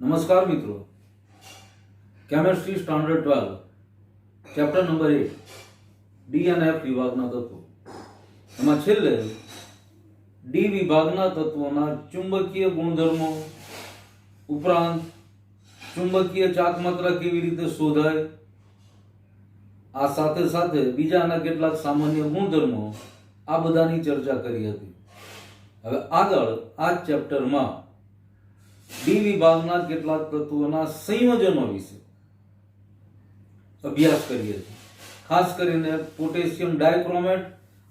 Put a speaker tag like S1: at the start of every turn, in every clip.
S1: નમસ્કાર મિત્રો, chemistry standard 12 chapter number 8 D અને એફ વિભાગના તત્વો. એમાં છેલ્લે ડી વિભાગના તત્વોના ચુંબકીય ગુણધર્મો ઉપરાંત ચુંબકીય ચાકમાત્રા કેવી રીતે શોધાય, આ સાથે સાથે બીજાના કેટલાક સામાન્ય ગુણધર્મો, આ બધાની ચર્ચા કરી હતી. હવે આગળ આ ચેપ્ટરમાં ડી વિભાગના કેટલાક તત્વોના સંયોજનો વિશે અભ્યાસ કરીએ છીએ. ખાસ કરીને પોટેશિયમ ડાયક્રોમેટ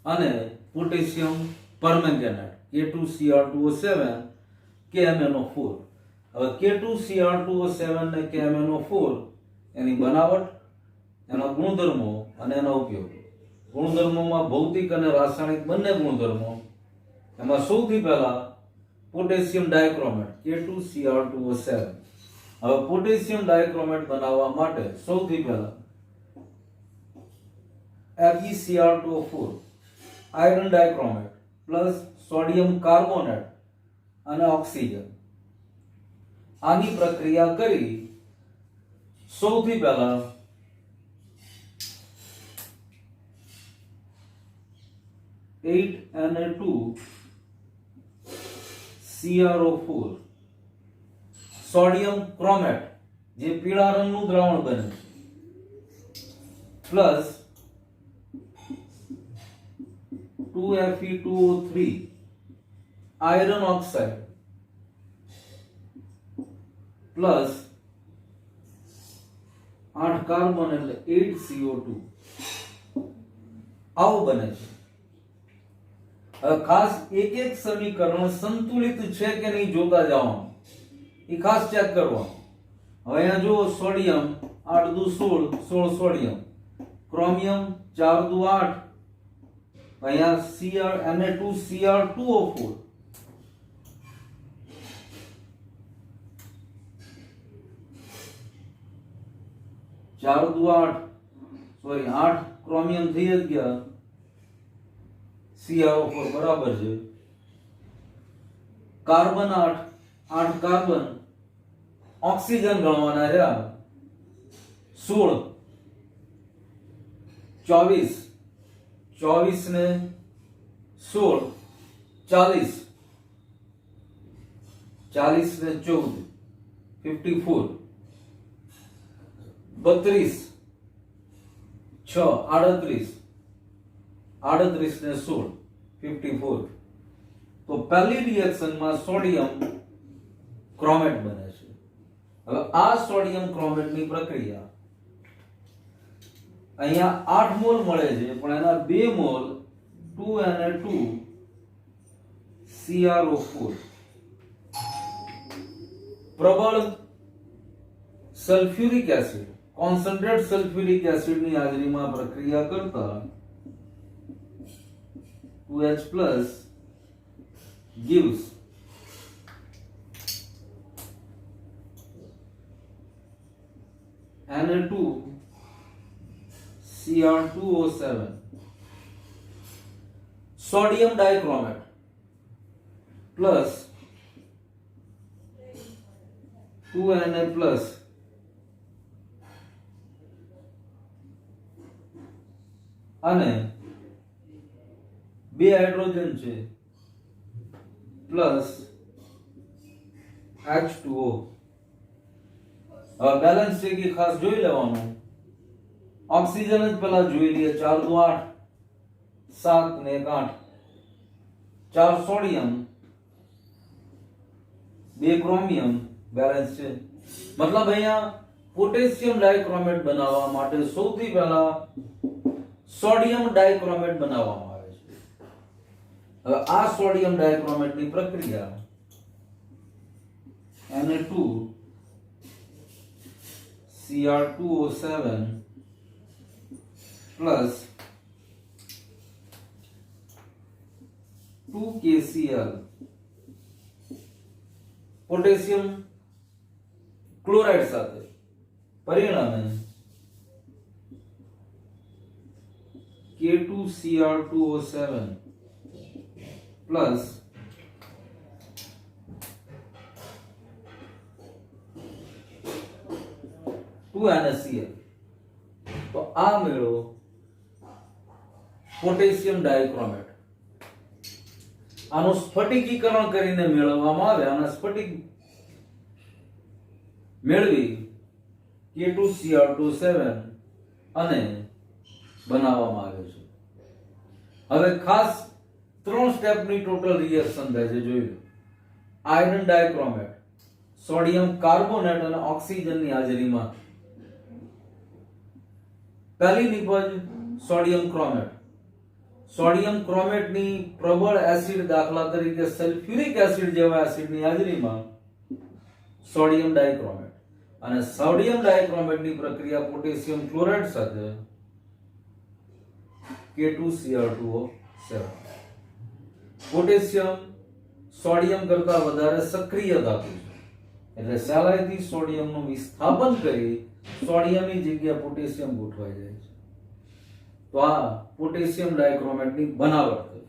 S1: અને પોટેશિયમ પરમેંગેનેટ K2Cr2O7 KMnO4. હવે K2Cr2O7 ને KMnO4 એની બનાવટ, એના ગુણધર્મો અને એના ઉપયોગ. ગુણધર્મોમાં ભૌતિક અને રાસાયણિક બંને ગુણધર્મો. એમાં સૌથી પહેલા પોટેશિયમ ડાયક્રોમેટ K2Cr2O7. હવે પોટેશિયમ ડાયક્રોમેટ બનાવવા માટે સૌથી પહેલા FeCr2O4 iron dichromate plus sodium carbonate અને ઓક્સિજન, આની પ્રક્રિયા કરી સૌથી પહેલા CrO4 સોડિયમ ક્રોમેટ જે પીળા રંગનું દ્રાવણ બને છે plus 2Fe2O3 iron oxide plus 8 carbon એટલે 8CO2 આવું બને છે. હવે ખાસ એક એક સમીકરણ સંતુલિત છે કે નહીં જોતા જવાનું, એ ખાસ ચેક કરવાનું. હવે અહીંયા જો સોડિયમ 8 દુ 16 સોડિયમ, ક્રોમિયમ 4 દુ 8, અહીંયા Na2Cr2O4, ચાર દુ 8 ક્રોમિયમ થઈ જ ગયા, CrO4 બરાબર છે. કાર્બન 8 કાર્બન, ઓક્સિજન ગણવાના રહ્યા 16, 24 ને 16 40, 40 ને 14 54, 32 6 38, 38 ને 16 54. તો પહેલી રિએક્શનમાં સોડિયમ ક્રોમેટ બને છે. હવે આ સોડિયમ ક્રોમેટની પ્રક્રિયા અહીંયા 8 મોલ મળે છે, પણ એના 2 મોલ 2Na2CrO4 પ્રબળ સલ્ફ્યુરિક એસિડ, કોન્સન્ટ્રેટ સલ્ફ્યુરિક એસિડની હાજરીમાં પ્રક્રિયા કરતા 2H plus gives Na2Cr2O7 sodium dichromate plus 2Na plus અને 2 હાઇડ્રોજન છે પ્લસ H2O. હવે બેલેન્સ છે કે ખાસ જોઈ લેવાનું. ઓક્સિજન જ પહેલા જોઈ લઈએ. 4 દુ 8, 7 ને 1 8, 4 સોડિયમ 2 ક્રોમિયમ બેલેન્સ છે. મતલબ અહીંયા પોટેશિયમ ડાયક્રોમેટ બનાવવા માટે સૌથી પહેલા સોડિયમ ડાયક્રોમેટ બનાવવામાં આવે છે. હવે આ સોડિયમ ડાયક્રોમેટની પ્રક્રિયા Na2Cr2O7 plus 2KCl potassium chloride સાથે પરિણામે K2Cr2O7 प्लस 2NaCl. તો આ મેળો પોટેશિયમ ડાયક્રોમેટ. આનું સ્ફટિકીકરણ કરીને મેળવવામાં આવે. આના સ્ફટિક મેળવી K2Cr2 7 અને બનાવવામાં આવે છે. હવે ખાસ 3 સ્ટેપની ટોટલ રિએક્શન થાય છે. જોઈ લો. આયર્ન ડાયક્રોમેટ સોડિયમ કાર્બોનેટ અને ઓક્સિજનની હાજરીમાં. પહેલી નિપજ સોડિયમ ક્રોમેટ. સોડિયમ ક્રોમેટની પ્રબળ એસિડ દાખલા તરીકે સલ્ફ્યુરિક એસિડ જેવા એસિડની હાજરીમાં સોડિયમ ડાયક્રોમેટ. અને સોડિયમ ડાયક્રોમેટની પ્રક્રિયા પોટેશિયમ ક્લોરાઇડ સાથે K2Cr2O7. પોટેશિયમ સોડિયમ કરતા વધારે સક્રિય ધાતુ છે, એટલે સહેલાઈથી સોડિયમનું વિસ્થાપન કરી સોડિયમની જગ્યાએ પોટેશિયમ ગોઠવાઈ જાય છે. તો આ પોટેશિયમ ડાયક્રોમેટની બનાવટ થઈ.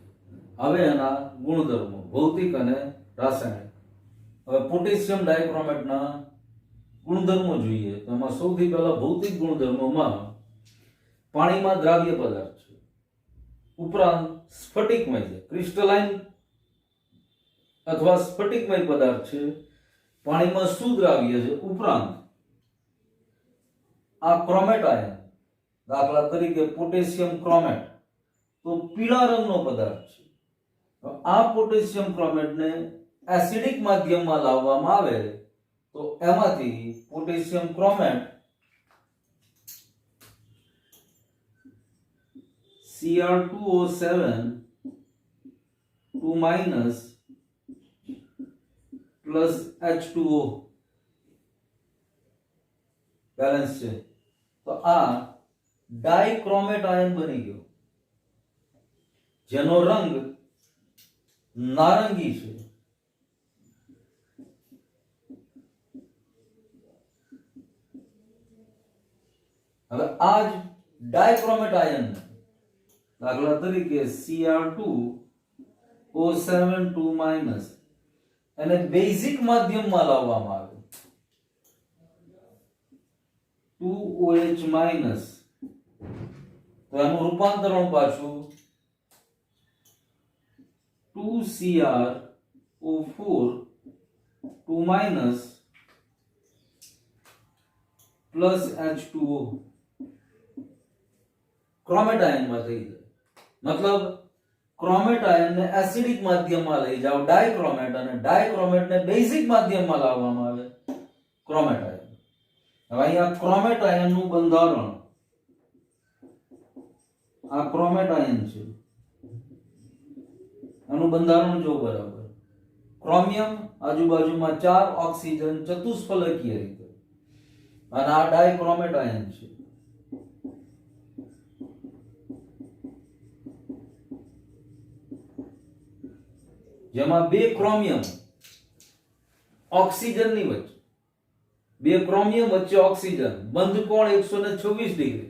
S1: હવે એના ગુણધર્મો ભૌતિક અને રાસાયણિક. હવે પોટેશિયમ ડાયક્રોમેટના ગુણધર્મો જોઈએ તો એમાં સૌથી પહેલા ભૌતિક ગુણધર્મોમાં પાણીમાં દ્રાવ્ય પદાર્થ છે, ઉપરાંત સ્ફટિકમય છે, ક્રિસ્ટલાઇન અથવા સ્ફટિકમય પદાર્થ છે, પાણીમાં સુદ્રાવ્ય છે, ઉપરાંત આ ક્રોમેટ આયન દાખલા તરીકે પોટેશિયમ ક્રોમેટ તો પીળા રંગનો પદાર્થ છે. આ પોટેશિયમ ક્રોમેટને એસિડિક માધ્યમમાં લાવવામાં આવે તો એમાંથી potassium ક્રોમેટ Cr2O7 2- plus H2O balance છે. તો આ ડાયક્રોમેટ આયન બની ગયો, જેનો રંગ નારંગી છે. હવે આ જ ડાયક્રોમેટ આયન દાખલા તરીકે Cr2O7 2- એને બેઝિક માધ્યમમાં લાવવામાં આવે 2OH- તો એનું રૂપાંતરણ પાછું 2Cr O4 2- પ્લસ H2O ક્રોમેટ આયનમાં થઈ જાય. મતલબ ક્રોમેટ આયનને એસિડિક માધ્યમમાં લઈ જાવ ડાયક્રોમેટ, અને ડાયક્રોમેટને બેઝિક માધ્યમમાં લાવવામાં આવે ક્રોમેટ આયન. હવે અહીંયા ક્રોમેટ આયનનું બંધારણ, આ ક્રોમેટ આયન છે, આનું બંધારણ જો બરાબર. ક્રોમિયમ આજુબાજુમાં 4 ઓક્સિજન ચતુષ્ફલકીય રીતે, અને આ ડાયક્રોમેટ આયન છે. જેમાં 2 ક્રોમિયમ ઓક્સિજનની વચ્ચે, 2 ક્રોમિયમ વચ્ચે ઓક્સિજન, બંધ કોણ 126 ડિગ્રી,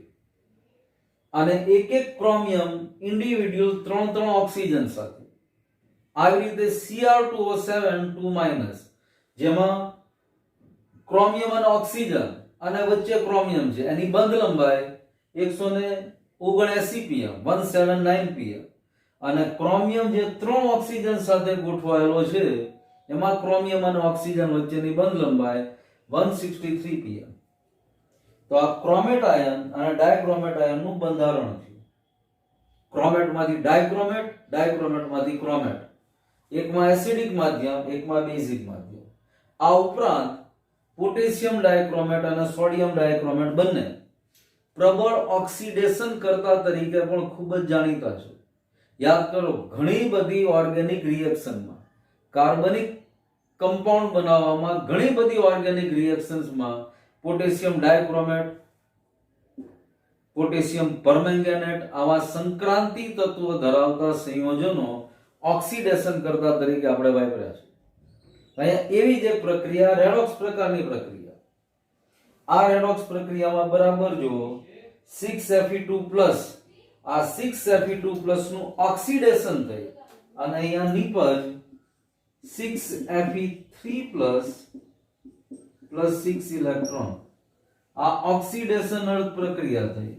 S1: અને એક ક્રોમિયમ ઇન્ડિવિડ્યુઅલ 3 ઓક્સિજન સાથે. આવી રીતે Cr2O7 2-, જેમાં ક્રોમિયમ અને ઓક્સિજન અને વચ્ચે ક્રોમિયમ છે, એની બંધ લંબાઈ 179 pm 179 pm, અને ક્રોમિયમ જે 3 ઓક્સિજન સાથે ગોઠવાયેલો છે એમાં ક્રોમિયમ અને ઓક્સિજન વચ્ચેની બંધ લંબાઈ 163 pm. તો આ ક્રોમેટ આયન અને ડાયક્રોમેટ આયનનું બંધારણ છે. ક્રોમેટમાંથી ડાયક્રોમેટ, ડાયક્રોમેટમાંથી ક્રોમેટ. એકમાં એસિડિક માધ્યમ, એકમાં બેઝિક માધ્યમ. આ ઉપરાંત પોટેશિયમ ડાયક્રોમેટ અને સોડિયમ ડાયક્રોમેટ બંને પ્રબળ ઓક્સિડેશન કરતા તરીકે પણ ખૂબ જ જાણીતા છે. યાદ કરો, ઘણી બધી ઓર્ગેનિક રિએક્શનમાં, કાર્બનિક કમ્પાઉન્ડ બનાવવામાં ઘણી બધી ઓર્ગેનિક રિએક્શન્સમાં પોટેશિયમ ડાયક્રોમેટ, પોટેશિયમ પરમેંગેનેટ આવા સંક્રાંતિ તત્વો ધરાવતા સંયોજનો ઓક્સિડેશન કરતા તરીકે આપણે વાપર્યા છે. અહીંયા એવી જ એક પ્રક્રિયા રેડોક્સ પ્રકારની પ્રક્રિયા. આ રેડોક્સ પ્રક્રિયામાં બરાબર જો 6Fe2+, આ 6Fe2+ નું ઓક્સિડેશન થઈ અને અહીંયા નીપજ 6Fe3+ + 6 ઇલેક્ટ્રોન આ ઓક્સિડેશન અર્થ પ્રક્રિયા થઈ.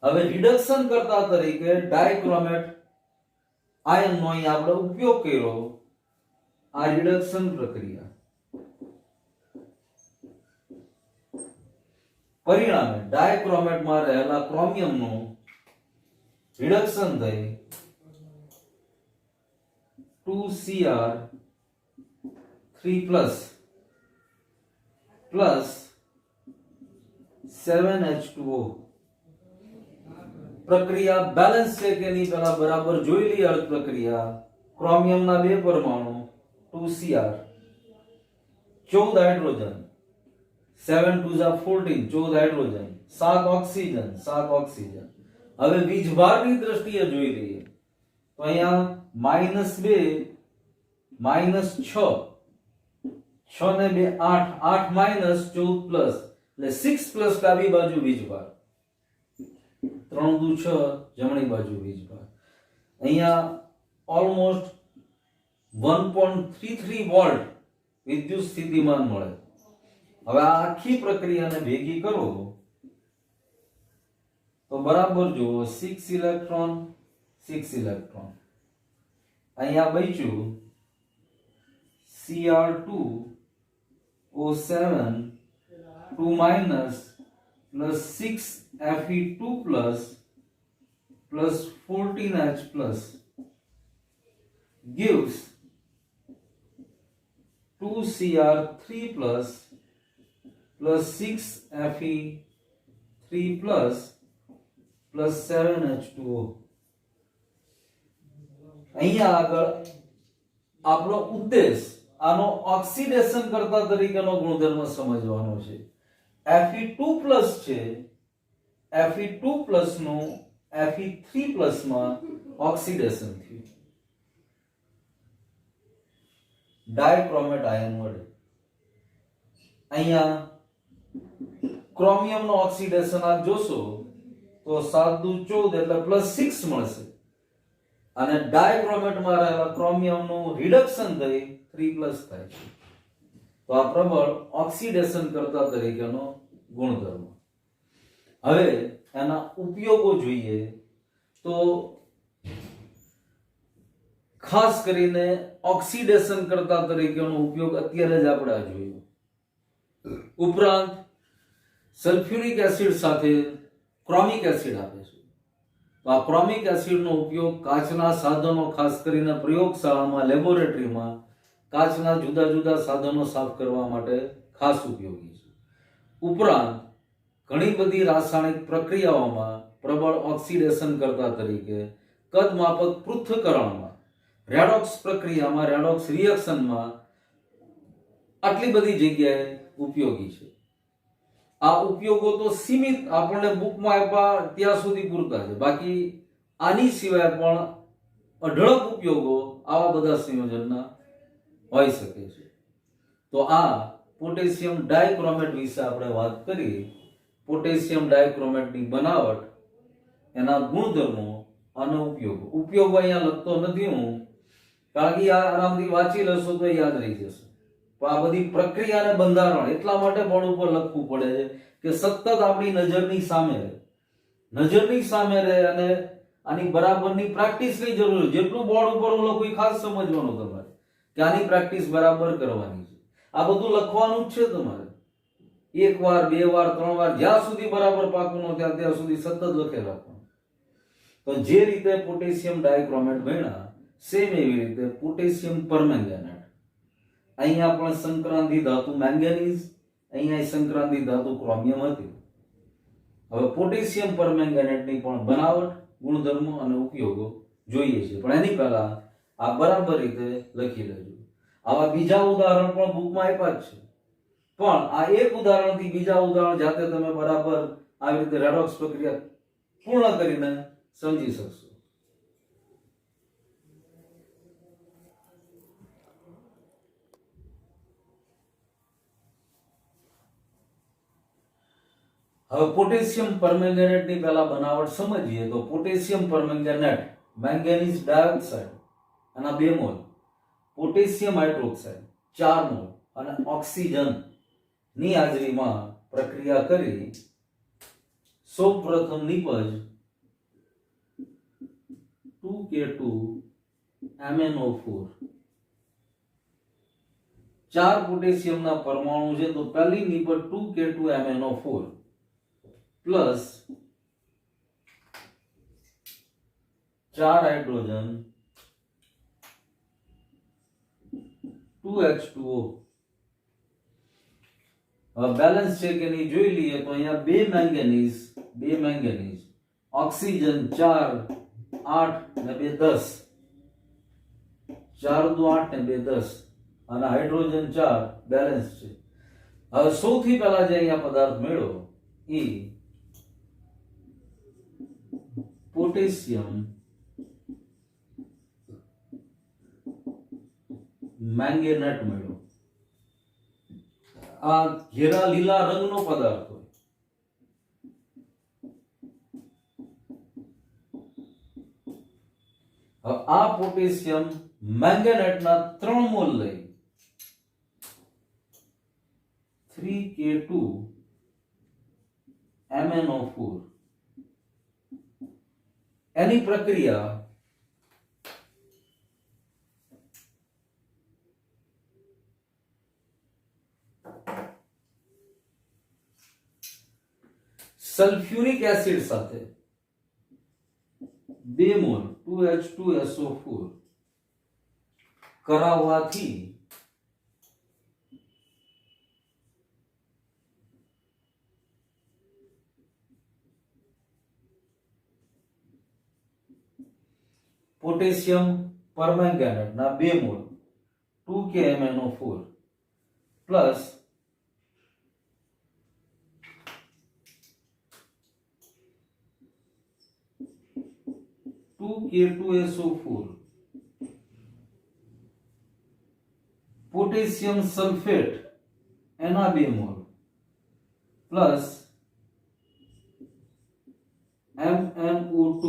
S1: હવે રિડક્શન કરતા તરીકે ડાયક્રોમેટ આયનનો અહીં આપણે ઉપયોગ કર્યો. આ રિડક્શન પ્રક્રિયા પરિણામે ડાયક્રોમેટમાં રહેલા ક્રોમિયમનું રિડક્શન થઈ 2Cr3+ પ્લસ 7H2O. પ્રક્રિયા બેલેન્સ છે કે નહીં પેલા બરાબર જોઈ લઈએ. અર્ધ પ્રક્રિયા ક્રોમિયમના બે પરમાણુ 2Cr 14 hydrogen 7 2 14 14 hydrogen 7 oxygen 7 oxygen. હવે વીજભારની દ્રષ્ટિએ જોઈ લઈએ તો અહીંયા -2 -6 6 ને 2 8 8 -14 પ્લસ એટલે 6 પ્લસ ડાબી બાજુ વીજભાર 3 દુ 6 જમણી બાજુ વીજભાર. અહીંયા ઓલમોસ્ટ 1.33 વોલ્ટ વિદ્યુત સ્થિતિમાન મળે. હવે આ આખી પ્રક્રિયાને ભેગી કરો તો બરાબર જુઓ 6 ઇલેક્ટ્રોન 6 ઇલેક્ટ્રોન. અહીંયા બચ્યું Cr2O7 2 minus plus 6 Fe2 plus 14H plus gives 2Cr3 plus 6 Fe3 plus 7H2O. અહીંયા આગળ આપણો ઉદ્દેશ આનો ઓક્સિડેશન કરતા તરીકેનો ગુણધર્મ સમજવાનો છે. Fe2+ છે, Fe2+ નું Fe3+ માં ઓક્સિડેશન થયું ડાયક્રોમેટ આયન વડે. અહીંયા ક્રોમિયમ નો ઓક્સિડેશન આપ જોશો તો 7 દુ 14 એટલે +6 મળશે અને ડાયક્રોમેટમાં રહેલા ક્રોમિયમ નું રિડક્શન થઈ 3+ થાય છે. તો આ પ્રબળ ઓક્સિડેશન કરતા તરીકેનો ગુણધર્મ. હવે એના ઉપયોગો જોઈએ તો ખાસ કરીને ઓક્સિડેશન કરતા તરીકેનો ઉપયોગ અત્યારે જ આપણે જોયો. ઉપરાંત સલ્ફ્યુરિક એસિડ સાથે ક્રોમિક એસિડ આપે છે. તો આ ક્રોમિક એસિડનો ઉપયોગ કાચના સાધનો ખાસ કરીને પ્રયોગશાળામાં લેબોરેટરીમાં કાચના જુદા જુદા સાધનો સાફ કરવા માટે ખાસ ઉપયોગી છે. ઉપરાંત ઘણી બધી રાસાયણિક પ્રક્રિયાઓમાં પ્રબળ ઓક્સિડેશન કરતા તરીકે કદમાપક પૃથ્થકરણમાં રેડોક્સ પ્રક્રિયામાં રેડોક્સ રિએક્શનમાં આટલી બધી જગ્યાએ ઉપયોગી છે. આ ઉપયોગો તો સીમિત આપણને બુકમાં આપ્યા ત્યાં સુધી પૂરતા છે. બાકી આની સિવાય પણ અઢળક ઉપયોગો આવા બધા સંયોજનના હોઈ શકે છે. તો આ પોટેશિયમ ડાયક્રોમેટ વિશે આપણે વાત કરી. પોટેશિયમ ડાયક્રોમેટની બનાવટ, એના ગુણધર્મો અને ઉપયોગો. ઉપયોગો અહીંયા લખતો નથી હું, કારણ કે આ આરામથી વાંચી લેશો તો યાદ રહી જશે. પણ આ બધી પ્રક્રિયા અને બંધારણ એટલા માટે બોર્ડ ઉપર લખવું પડે છે કે સતત આપણી નજરની સામે રહે, નજરની સામે રહે અને આની બરાબરની પ્રેક્ટિસની જરૂર. જેટલું બોર્ડ ઉપર હું લખું એ ખાસ સમજવાનું તમારે કે આની પ્રેક્ટિસ બરાબર કરવાની છે. આ બધું લખવાનું જ છે તમારે. એક વાર, બે વાર, ત્રણ વાર, જ્યાં સુધી બરાબર પાકું ન થાય ત્યાં સુધી સતત લખે રાખવાનું. તો જે રીતે પોટેશિયમ ડાયક્રોમેટ ભણ્યા સેમ એવી રીતે પોટેશિયમ પરમેંગેનેટ. અહીંયા પણ સંક્રાંતિ ધાતુ મેંગેનીઝ, અહીંયા સંક્રાંતિ ધાતુ ક્રોમિયમ હતી. હવે પોટેશિયમ પરમેંગેનેટની પણ બનાવટ, ગુણધર્મો અને ઉપયોગો જોઈએ છે. પણ એની પહેલા આ બરાબર રીતે લખી લેજો. આવા બીજા ઉદાહરણ પણ બુકમાં આપ્યા જ છે, પણ આ એક ઉદાહરણથી બીજા ઉદાહરણ જાતે તમે બરાબર આવી રીતે રેડોક્સ પ્રક્રિયા પૂર્ણ કરીને સમજી શકશો. હવે પોટેશિયમ પરમેંગેનેટની પહેલા બનાવટ સમજીએ તો પોટેશિયમ પરમેંગેનેટ મેંગેનીઝ ડાયોક્સાઇડ એના 2 મોલ, પોટેશિયમ હાઇડ્રોક્સાઇડ 4 મોલ, અને ઓક્સિજન ની હાજરીમાં પ્રક્રિયા કરી સૌપ્રથમ નિપજ 2K2 MnO4 ચાર પોટેશિયમના પરમાણુ છે તો પહેલી નિપજ 2K2 MnO4 plus 4 hydrogen 2H2O balance છે કે નહીં જોઈ લઈએ તો અહીંયા બે મેંગેનીઝ ઓક્સિજન 4 8 ને 2 10 4 2 8 ને 2 10 અને હાઇડ્રોજન 4 બેલેન્સ છે. હવે સૌથી પહેલા જે અહીંયા પદાર્થ મેળવો એ પોટેશિયમ મેંગેનેટ મેળવો. આ ઘેરા લીલા રંગનો પદાર્થ હોય. હવે આ પોટેશિયમ મેંગેનેટના 3 મોલ લઈ 3K2 MnO4 એની પ્રક્રિયા સલ્ફ્યુરિક એસિડ સાથે 2 મોલ 2H2SO4 કરાવવાથી પોટેશિયમ પરમેંગેનેટ ના 2 mall 2KMnO4 plus 2K2SO4 potassium sulphate એના 2 mall plus MnO2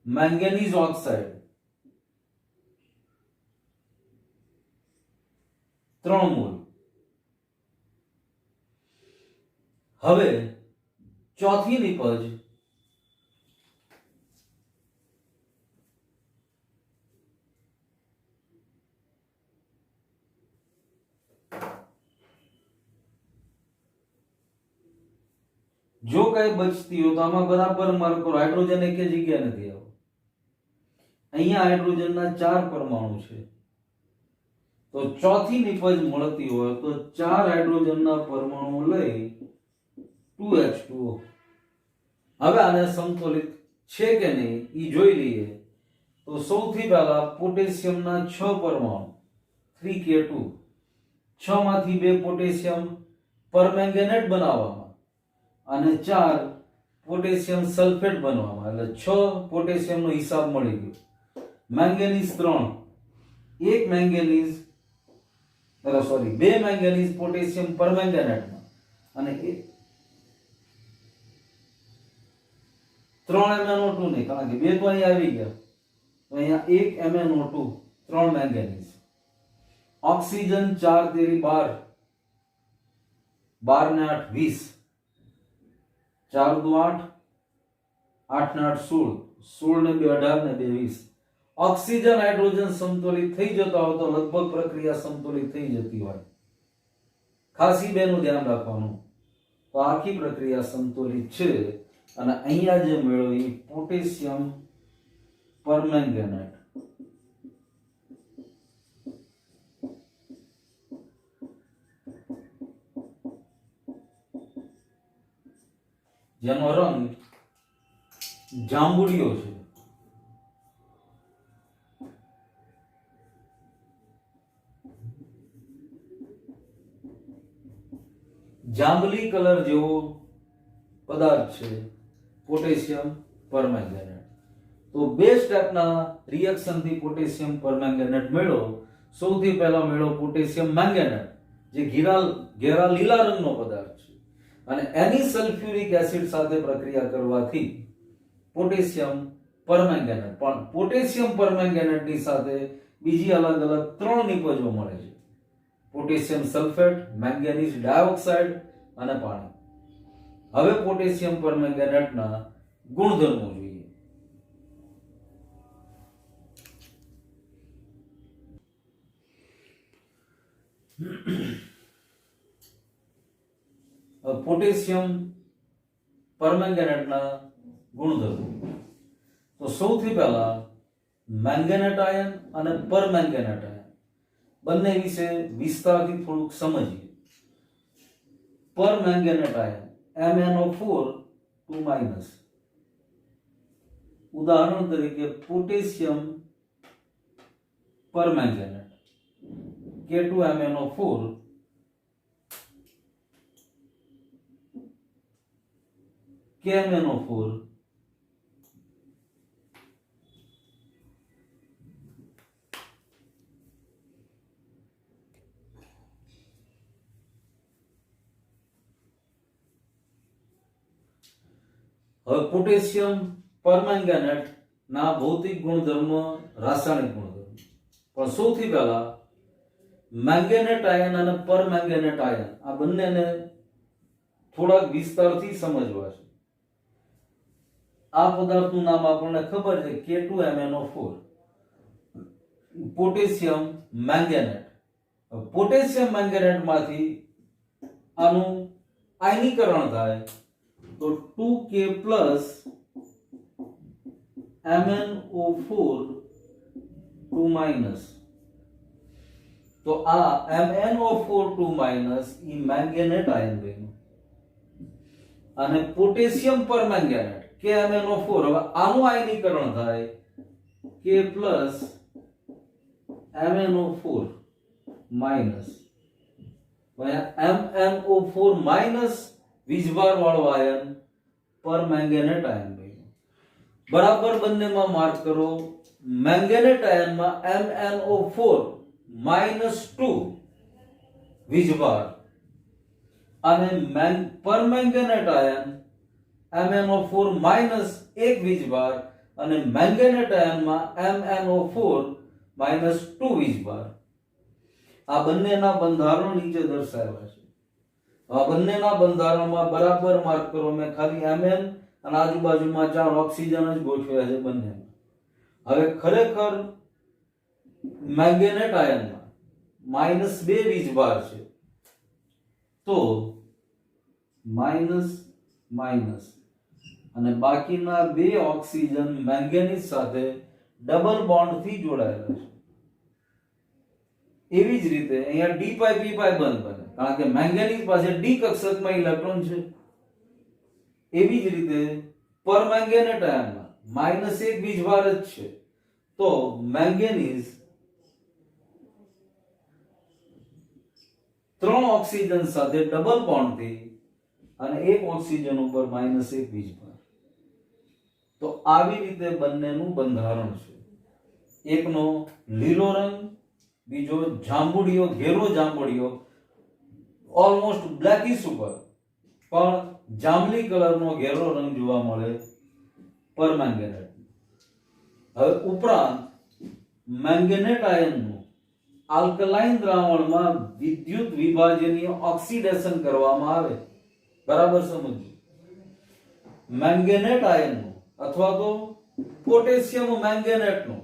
S1: manganese oxide 3 mall. હવે ચોથી નિપજ જો કઈ બચતી હોય તો આમાં બરાબર માર્ક કરો. હાઇડ્રોજન એક જગ્યા નથી આવ્યો. અહીંયા હાઇડ્રોજનના 4 પરમાણુ છે તો ચોથી નિપજ મળતી હોય તો 4 હાઇડ્રોજનના પરમાણુ લઈ 2H2O. હવે આને સમતોલિત છે કે નહીં એ જોઈ લઈએ તો સૌથી પહેલા પોટેશિયમના 6 પરમાણુ 3K2 6 માંથી 2 પોટેશિયમ પરમેંગેનેટ બનાવવામાં અને 4 પોટેશિયમ સલ્ફેટ બનવામાં એટલે 6 પોટેશિયમનો હિસાબ મળી ગયો. મેંગેનીઝ 3 એક મેંગેનીઝ 2 મેંગેનીઝ પોટેશિયમ પરમેંગેનેટમાં અને 3 MnO2 નહીં કારણ કે 2 તો અહીં આવી ગયા તો અહીંયા 1 MnO2 3 મેંગેનીઝ ઓક્સિજન 4 તેરી 12 12 ને 8 20 4 2 8 8 ને 8 16 16 ને 2 18 ને 2 20 ઓક્સિજન હાઇડ્રોજન સમતોલિત થઈ જતા હોય તો લગભગ પ્રક્રિયા સમતોલિત થઈ જતી હોય. ખાસ ઈ બેનું ધ્યાન રાખવાનું. તો આખી પ્રક્રિયા સમતોલિત છે અને અહીંયા જે મેળવ્યું એ પોટેશિયમ પરમેંગેનેટ જેનો રંગ જાંબુડિયો છે. જાંબલી કલર જેવો પદાર્થ છે પોટેશિયમ પરમેંગેનેટ. તો બે સ્ટેપના રિએક્શનથી પોટેશિયમ પરમેંગેનેટ મેળવો. સૌથી પહેલા મેળવો પોટેશિયમ મેંગેનેટ જે ઘેરા લીલા રંગનો પદાર્થ છે અને એની સલ્ફ્યુરિક એસિડ સાથે પ્રક્રિયા કરવાથી પોટેશિયમ પરમેંગેનેટ પણ પોટેશિયમ પરમેંગેનેટની સાથે બીજી અલગ અલગ 3 નિપજો મળે છે: પોટેશિયમ સલ્ફેટ, મેંગેનીઝ ડાયોક્સાઇડ અને પાણી. હવે પોટેશિયમ પરમેંગેનેટના ગુણધર્મો જોઈએ. પોટેશિયમ પરમેંગેનેટના ગુણધર્મો. તો સૌથી પહેલા મેંગેનેટ આયન અને પરમેંગેનેટ આયન બંને વિશે વિસ્તારથી થોડુંક સમજીએ. પરમેંગેનેટ આયન MnO4 2-, ઉદાહરણ તરીકે પોટેશિયમ પરમેંગેનેટ K2MnO4 KMnO4 હવે પોટેશિયમ પરમેંગેનેટ ના ભૌતિક ગુણધર્મ, રાસાયણિક ગુણધર્મ. પણ સૌથી પહેલા મેંગેનેટ આયન અને પરમેંગેનેટ આયન આ બંનેને થોડાક વિસ્તારથી સમજવા છે. આ પદાર્થનું નામ આપણને ખબર છે K2MnO4, પોટેશિયમ મેંગેનેટ. પોટેશિયમ મેંગેનેટમાંથી આનું આયનીકરણ થાય તો 2K પ્લસ MnO4 2-. તો આ MnO4 2- ઈ મેંગેનેટ આયન બન્યું. અને પોટેશિયમ પરમેંગેનેટ KMnO4, હવે આનું આયનીકરણ થાય K plus MnO4 minus. MnO4 minus વીજભાર વાળો આયન પરમેંગેનેટ આયન બન્યું. બરાબર બંનેમાં માર્ક કરો. મેંગેનેટ આયનમાં MnO4 -2 વીજભાર અને પરમેંગેનેટ આયન MnO4 -1 વીજભાર અને મેંગેનેટ આયનમાં MnO4 -2 વીજભાર. આ બંનેના બંધારણો નીચે દર્શાવ્યા છે. આ બંનેના બંધારણમાં બરાબર માર્ક કરો. મેં ખાલી Mn અને આજુબાજુમાં 4 ઓક્સિજન જ ગોઠવ્યા છે બંનેમાં. હવે ખરેખર મેંગેનેટ આયનમાં -2 વીજભાર છે, તો માઇનસ માઇનસ અને બાકીના 2 ઓક્સિજન મેંગેનીઝ સાથે ડબલ બોન્ડથી જોડાયેલા છે. એવી જ રીતે અહીંયા D પાઈ P પાઈ બંધ બને, કારણ કે મેંગેનીઝ પાસે D કક્ષકમાં ઇલેક્ટ્રોન છે. એવી જ રીતે પરમેંગેનેટ આયનમાં -1 વીજભાર જ છે, તો મેંગેનીઝ 3 ઓક્સિજન સાથે ડબલ બોન્ડથી અને 1 ઓક્સિજન ઉપર -1 વીજભાર. તો આવી રીતે બંનેનું બંધારણ છે. એકનો લીલો રંગ, બીજો જાંબુડિયો, ઘેરો જાંબુડિયો, ઓલમોસ્ટ બ્લેકિશ ઉપર પણ જાંબલી કલરનો ઘેરો રંગ જોવા મળે પરમેંગેનેટ. હવે ઉપરાંત મેંગેનેટ આયનનું આલ્કલાઇન દ્રાવણમાં વિદ્યુત વિભાજનીય ઓક્સિડેશન કરવામાં આવે. બરાબર સમજો. મેંગેનેટ આયનનું અથવા તો પોટેશિયમ મેંગેનેટનું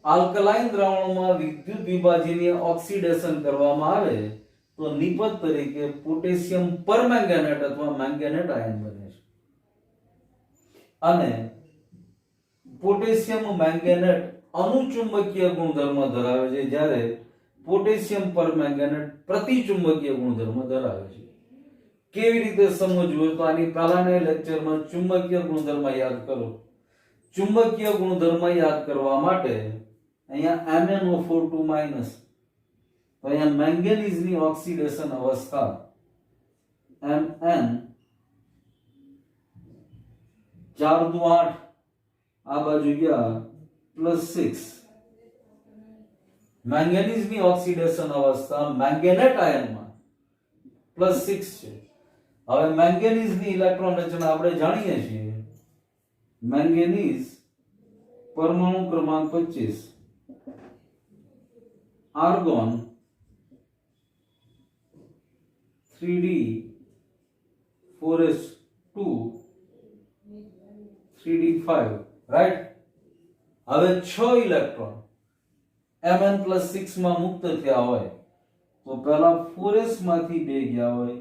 S1: આલ્કલાઇન દ્રાવણમાં વિદ્યુત વિભાજનીય ઓક્સિડેશન કરવામાં આવે તો નિપજ તરીકે પોટેશિયમ પરમેંગેનેટ અથવા મેંગેનેટ આયન બને છે. અને પોટેશિયમ મેંગેનેટ અનુચુંબકીય ગુણધર્મ ધરાવે છે, જ્યારે પોટેશિયમ પરમેંગેનેટ પ્રતિચુંબકીય ગુણધર્મ ધરાવે છે. કેવી રીતે સમજવું તો આની પહેલાના લેક્ચરમાં ચુંબકીય ગુણધર્મ યાદ કરો. ચુંબકીય ગુણધર્મ યાદ કરવા માટે અહીંયા MnO4 2-, તો અહીંયા મેંગેનીઝની ઓક્સિડેશન અવસ્થા Mn 4 દુ 8, આ બાજુ ગયા +6. મેંગેનીઝની ઓક્સિડેશન અવસ્થા મેંગેનેટ આયનમાં +6 છે. હવે મેંગેનીઝની ઇલેક્ટ્રોન રચના આપણે જાણીએ છીએ. મેંગેનીઝ પરમાણુ ક્રમાંક 25, argon 3d 4s2 3d5 right. હવે 6 ઇલેક્ટ્રોન Mn+6 માં મુક્ત થયા હોય તો પહેલા 4s માંથી 2 ગયા હોય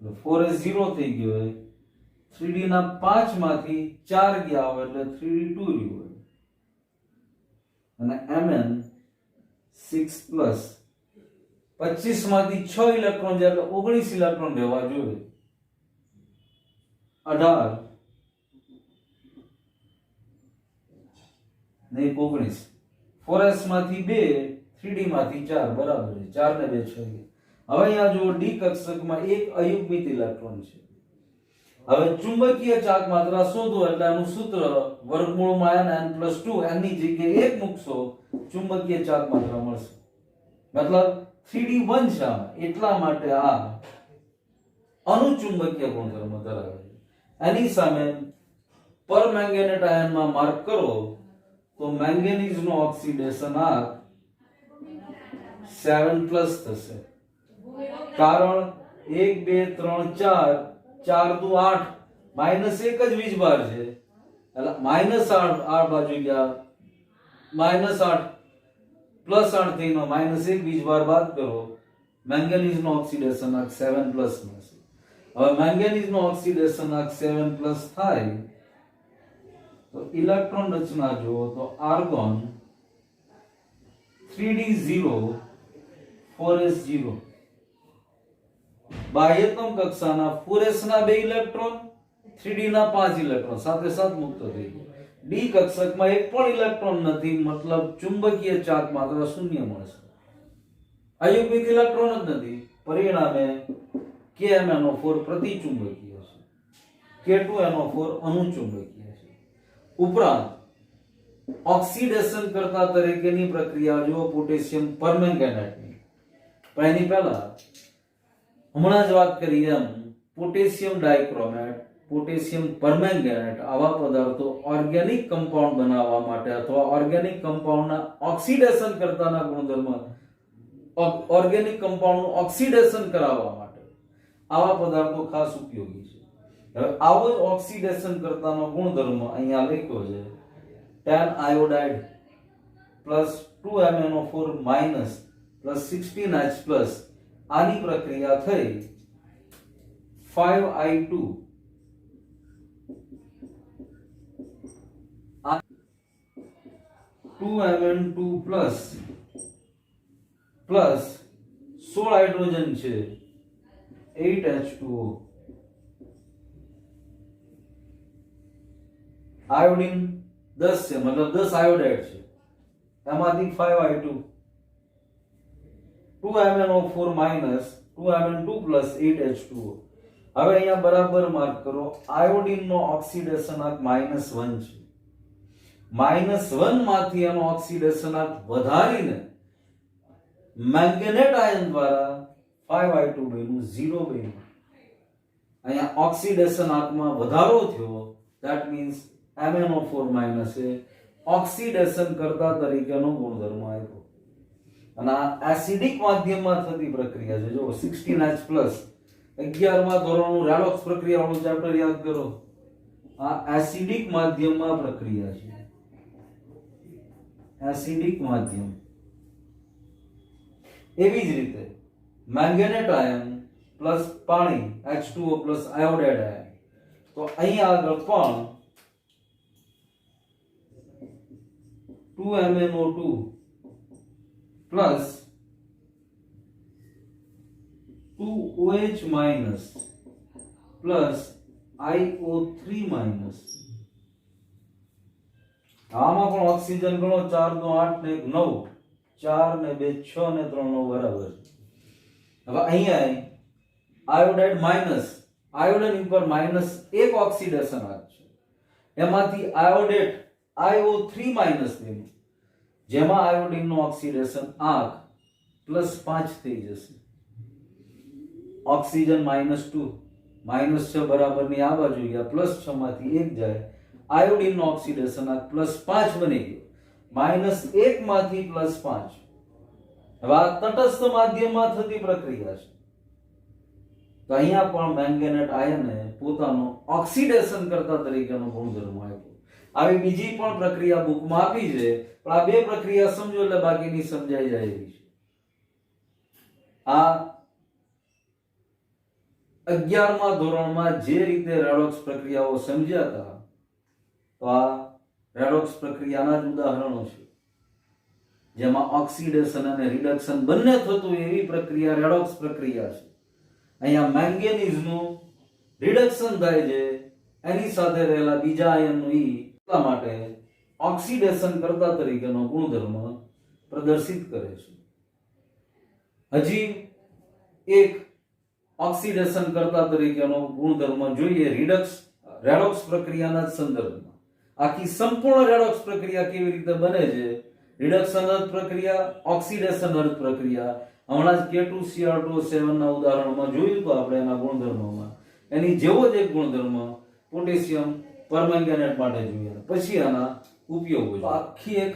S1: એટલે 4s 0 થઈ ગયો હોય, 3d ના 5 માંથી 4 ગયા હોય એટલે 3d2 રહ્યું હોય અને Mn 6 25 માંથી 6 ઇલેક્ટ્રોન જાય એટલે 19 ઇલેક્ટ્રોન રહેવા જોઈએ. 18 ને 19 4s માંથી 2 3d માંથી 4 બરાબર છે 4 ને 2 6. હવે અહીંયા જો d કક્ષકમાં એક અયુગ્મિત ઇલેક્ટ્રોન છે. હવે ચુંબકીય ચાક માત્રા શોધો એટલે આનું સૂત્ર વર્ગમૂળમાં n+2 n ની જગ્યાએ 1 મૂકશો ચુંબકીય ચાક માત્રા મળશે. મતલબ 3d1 છે એટલા માટે આ અનુચુંબકીય ગુણધર્મ ધરાવે છે. એની સામે પરમેંગેનેટ આયનમાં માર્ક કરો તો મેંગેનીઝ નો ઓક્સિડેશન આંક 7+ થશે. કારણ 1 2 3 4 4 દુ 8 -1 જ વીજભાર છે એટલે -8 આ બાજુ ગયા -8 +8 થઈને -1 વીજભાર બાદ કરો મેંગેનીઝ નો ઓક્સિડેશન આંક 7+ મળશે. હવે મેંગેનીઝ નો ઓક્સિડેશન આંક 7+ થાય તો ઇલેક્ટ્રોન રચના જુઓ તો આર્ગોન 3d0 4s0 બાહ્યતમ કક્ષાના 4s ના 2 ઇલેક્ટ્રોન 3d ના 5 ઇલેક્ટ્રોન સાથે સાથ મુક્ત થઈ ગયા. d કક્ષકમાં એક પણ ઇલેક્ટ્રોન નથી મતલબ ચુંબકીય ચાર્જ માત્ર શૂન્ય મળશે. અયુગ્મિત ઇલેક્ટ્રોન જ નથી પરિણામે KMnO4 પ્રતિચુંબકીય છે, K2NO4 અનુચુંબકીય છે. ઉપરાંત ઓક્સિડેશન કરતા તરીકેની પ્રક્રિયા જો પોટેશિયમ પરમેંગેનેટની પણ એની પહેલા હમણાં જ વાત કરી એમ પોટેશિયમ ડાઇક્રોમેટ પોટેશિયમ પરમેંગેનેટ આવા પદાર્થો ઓર્ગેનિક કમ્પાઉન્ડ બનાવવા માટે અથવા ઓર્ગેનિક કમ્પાઉન્ડના ઓક્સિડેશન કરતાના ગુણધર્મ ઓર્ગેનિક કમ્પાઉન્ડનું ઓક્સિડેશન કરાવવા માટે આવા પદાર્થો ખાસ ઉપયોગી છે. હવે આવો જ ઓક્સિડેશન કરતાનો ગુણધર્મ અહીંયા લખ્યો છે 10 iodide plus 2MnO4 minus plus 16H plus આની પ્રક્રિયા થઈ 5I2 2Mn2 plus 16 હાઇડ્રોજન છે 8H2O આયોડિન 10 છે મતલબ 10 આયોડાઇડ છે એમાંથી 5I2 2MnO4 minus 2Mn2 plus 8H2O. હવે અહીંયા બરાબર માર્ક કરો આયોડિન નો ઓક્સિડેશન આંક -1 છે. -1 માંથી એનો ઓક્સિડેશન આંક વધારીને મેંગેનેટ આયન દ્વારા 5I2 બન્યું 0 બન્યું. અહીંયા ઓક્સિડેશન આંકમાં વધારો થયો that means MnO4 minus A oxidation કરતા તરીકેનો ગુણધર્મ આપ્યો. અને આ એસિડિક માધ્યમમાં થતી પ્રક્રિયા છે. જો 16H+ 11મા ધોરણનું રેડોક્સ પ્રક્રિયા વાળું ચેપ્ટર યાદ કરો. આ એસિડિક માધ્યમમાં પ્રક્રિયા છે. એસિડિક માધ્યમ. એવી જ રીતે મેંગેનેટ આયન પ્લસ પાણી H2O પ્લસ આયોડાઇડ આયન. તો અહીંયા આગળ પણ 2MnO2 plus 2OH minus plus IO3 minus. આમાં પણ ઓક્સિજન ગણો 4 નો 8 ને 9 4 ને 2 6 ને 3 9 બરાબર. હવે અહીંયા આયોડાઇડ માઈનસ આયોડિન ઉપર માઈનસ એક ઓક્સિડેશન આંક છે એમાંથી આયોડેટ IO3 માઈનસ બન્યું જેમાં આયોડિન નો ઓક્સિડેશન આંક +5 થઈ જશે. ઓક્સિજન -2 -6 બરાબરની આ બાજુ ગયા +6 માંથી 1 જાય આયોડિન નો ઓક્સિડેશન આંક +5 બની ગયો. -1 માંથી +5 હવે આ તટસ્થ માધ્યમમાં થતી પ્રક્રિયા છે. તો અહીંયા પણ મેંગેનેટ આયને પોતાનો ઓક્સિડેશન કરતા તરીકેનો ગુણધર્મ આપ્યો. આવી બીજી પણ પ્રક્રિયા બુકમાં આપી છે, પણ આ બે પ્રક્રિયા સમજો એટલે બાકીની સમજાઈ જાય એવી છે. આ 11મા ધોરણમાં જે રીતે રેડોક્સ પ્રક્રિયાઓ સમજ્યા હતા, તો આ રેડોક્સ પ્રક્રિયાના જ ઉદાહરણો છે, જેમાં ઓક્સિડેશન અને રિડક્શન બંને થતું એવી પ્રક્રિયા રેડોક્સ પ્રક્રિયા છે. અહીંયા મેંગેનીઝનું રિડક્શન થાય છે, એની સાથે રહેલા બીજા આયનનું એટલા માટે ઓક્સિડેશન કરતા તરીકેનો ગુણધર્મ પ્રદર્શિત કરે છે. હજી એક ઓક્સિડેશન કરતા તરીકેનો ગુણધર્મ જોઈએ રેડોક્સ પ્રક્રિયાના સંદર્ભમાં. આખી સંપૂર્ણ રેડોક્સ પ્રક્રિયા કેવી રીતે બને છે, રિડક્શન અર્થ પ્રક્રિયા, ઓક્સિડેશન અર્થ પ્રક્રિયા, હમણાં જ K2Cr2O7 ના ઉદાહરણમાં જોયું તો આપણે એના ગુણધર્મોમાં એની જેવો જ એક ગુણધર્મ પોટેશિયમ પરમેંગેનેટ માટે જોઈએ. પછી આના ઉપયોગો, આખી એક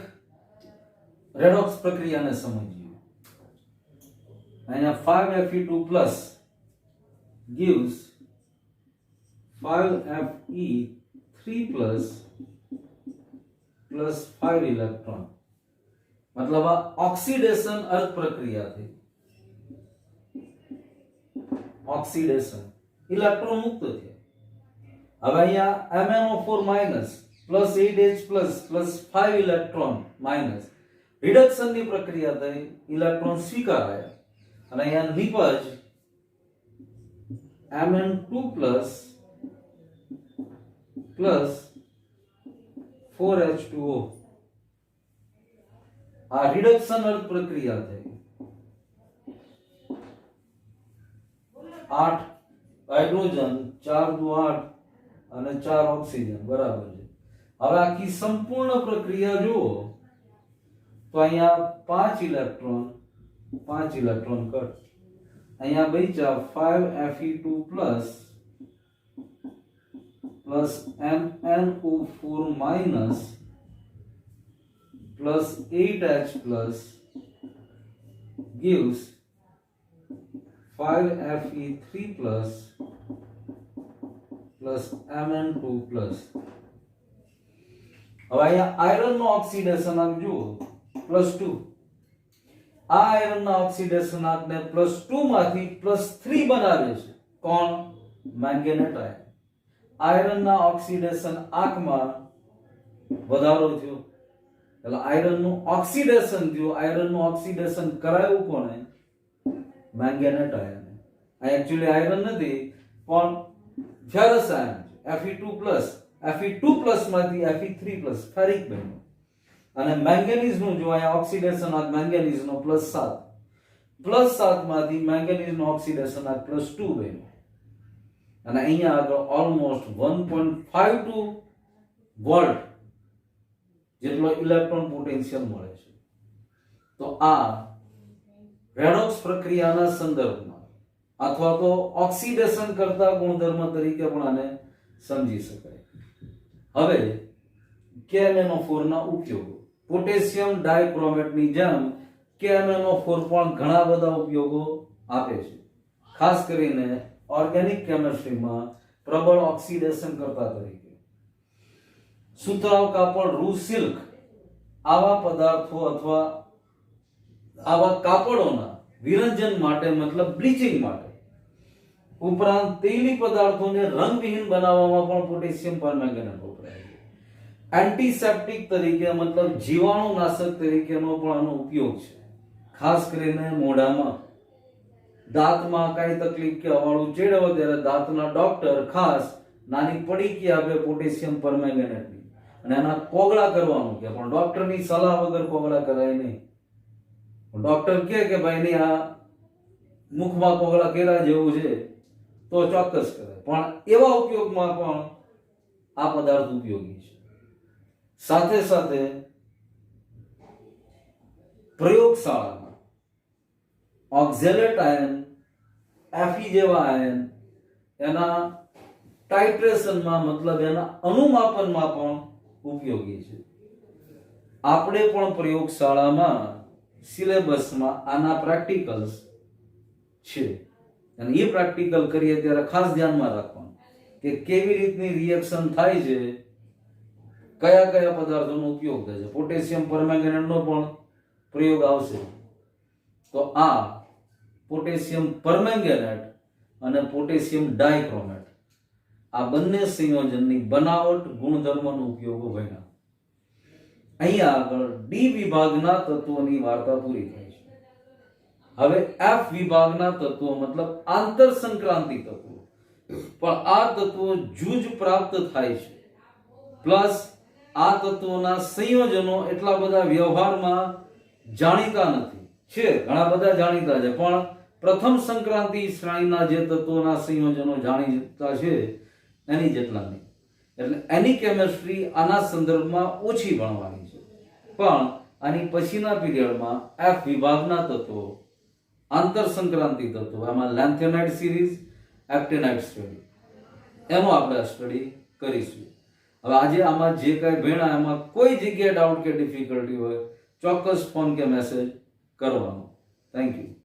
S1: રેડોક્સ પ્રક્રિયાને સમજીએ. અહીંયા 5Fe2+ gives 5Fe3+ plus 5 electron. મતલબ આ ઓક્સિડેશન અર્થ પ્રક્રિયા થઈ. ઓક્સિડેશન, ઇલેક્ટ્રોન મુક્ત થયા. હવે અહીંયા MnO4- plus 8H+ plus 5 electron minus reduction ની પ્રક્રિયા થઈ, ઇલેક્ટ્રોન સ્વીકારાયા અને અહીંયા નિપજ Mn2+ plus 4H2O. આ રિડક્શન અર્થ પ્રક્રિયા થઈ. 8 હાઇડ્રોજન, 4 દુ 8 અને 4 ઓક્સિજન બરાબર છે. હવે આખી સંપૂર્ણ પ્રક્રિયા જુઓ તો અહીંયા 5 ઇલેક્ટ્રોન કટ. અહીંયા બચ્યા 5Fe2+ plus MnO4- plus 8H+ gives 5Fe3+ plus Mn2+. હવે અહીંયા આયરન નો ઓક્સિડેશન આંક જુઓ +2. આ આયરન ના ઓક્સિડેશન આંકને +2 માંથી +3 બનાવે છે. કોણ? મેંગેનેટ આયન. આયરન ના ઓક્સિડેશન આંકમાં વધારો થયો એટલે આયરન નું ઓક્સિડેશન થયું. આયરન નું ઓક્સિડેશન કરાયું કોને? મેંગેનેટ આયન. આ એક્ચ્યુઅલી આયરન નથી પણ ફેરસ આયન છે. Fe2+ માંથી Fe3+ ફેરિક બન્યું. અને મેંગેનીઝ નું જો અહીંયા ઓક્સિડેશન આંક મેંગેનીઝ નો +7 માંથી મેંગેનીઝ નો ઓક્સિડેશન આંક +2 બન્યું. અને અહીંયા આગળ ઓલમોસ્ટ 1.52 વોલ્ટ જેટલો ઇલેક્ટ્રોન પોટેન્શિયલ મળે છે. તો આ રેડોક્સ પ્રક્રિયાના સંદર્ભમાં અથવા તો ઓક્સિડેશન કરતા ગુણધર્મ તરીકે પણ આને સમજી શકાય. હવે KMnO4 ના ઉપયોગો. પોટેશિયમ ડાયક્રોમેટની જેમ KMnO4 પણ ઘણા બધા ઉપયોગો આપે છે. ખાસ કરીને ઓર્ગેનિક કેમિસ્ટ્રીમાં પ્રબળ ઓક્સિડેશન કરતા તરીકે. સુતરાઉ કાપડ, રૂ સિલ્ક આવા પદાર્થો અથવા આવા કાપડોના વિરંજન માટે મતલબ બ્લીચિંગ માટે, ઉપરાંત તેલી પદાર્થોને રંગવિહીન બનાવવામાં પણ પોટેશિયમ પરમેંગેનેટ વપરાય છે. એન્ટીસેપ્ટિક તરીકે મતલબ જીવાણુનાશક તરીકેનો પણ આનો ઉપયોગ છે. ખાસ કરીને મોઢામાં, દાંતમાં કઈ તકલીફ કે અવાળું ચેડવો ત્યારે દાંતના ડોક્ટર ખાસ નાની પડીકી આપે પોટેશિયમ પરમેંગેનેટની અને એના કોગળા કરવાનું કે પણ ડોક્ટરની સલાહ વગર કોગળા કરાય નહીં. ડોક્ટર કહે કે ભાઈ નહીં આ મુખમાં કોગળા કર્યા જેવું છે તો ચોક્કસ કરે, પણ એવા ઉપયોગમાં પણ આ પદાર્થ ઉપયોગી છે. સાથે સાથે પ્રયોગશાળામાં ઓક્ઝેલેટ આયન, Fe જેવા આયન એના ટાઇટ્રેશનમાં મતલબ એના અનુમાપનમાં પણ ઉપયોગી છે. આપણે પણ પ્રયોગશાળામાં સિલેબસમાં આના પ્રેક્ટિકલ્સ છે અને એ પ્રેક્ટિકલ કરીએ ત્યારે ખાસ ધ્યાનમાં રાખવાનું કે કેવી રીતની રિએક્શન થાય છે, કયા કયા પદાર્થોનો ઉપયોગ થાય છે. પોટેશિયમ પરમેંગેનેટનો પણ પ્રયોગ આવશે. તો આ પોટેશિયમ પરમેંગેનેટ અને પોટેશિયમ ડાયક્રોમેટ આ બંને સંયોજનની બનાવટ ગુણધર્મનો ઉપયોગો ભણ્યા. અહીંયા આગળ ડી વિભાગના તત્વોની વાર્તા પૂરી થાય છે. હવે એફ વિભાગના તત્વો મતલબ આંતર સંક્રાંતિ તત્વો, પણ આ તત્વો જૂજ પ્રાપ્ત થાય છે. પ્લસ આ તત્વોના સંયોજનો એટલા બધા વ્યવહારમાં જાણીતા નથી. છે ઘણા બધા જાણીતા છે, પણ પ્રથમ સંક્રાંતિ શ્રેણીના જે તત્વોના સંયોજનો જાણીતા છે એની જેટલા નહીં. એટલે એની કેમેસ્ટ્રી આના સંદર્ભમાં ઓછી ભણવાની છે. પણ આની પછીના પીરિયડમાં એફ વિભાગના તત્વો, આંતર સંક્રાંતિ તત્વો, એમાં લેન્થેનાઇટ સિરીઝ, એક્ટિનાઇટ સ્ટડી, એનો આપણે સ્ટડી કરીશું. હવે આજે આમાં જે કાંઈ ભણ્યા એમાં કોઈ જગ્યાએ ડાઉટ કે ડિફિકલ્ટી હોય ચોક્કસ ફોન કે મેસેજ કરવાનો. Thank you.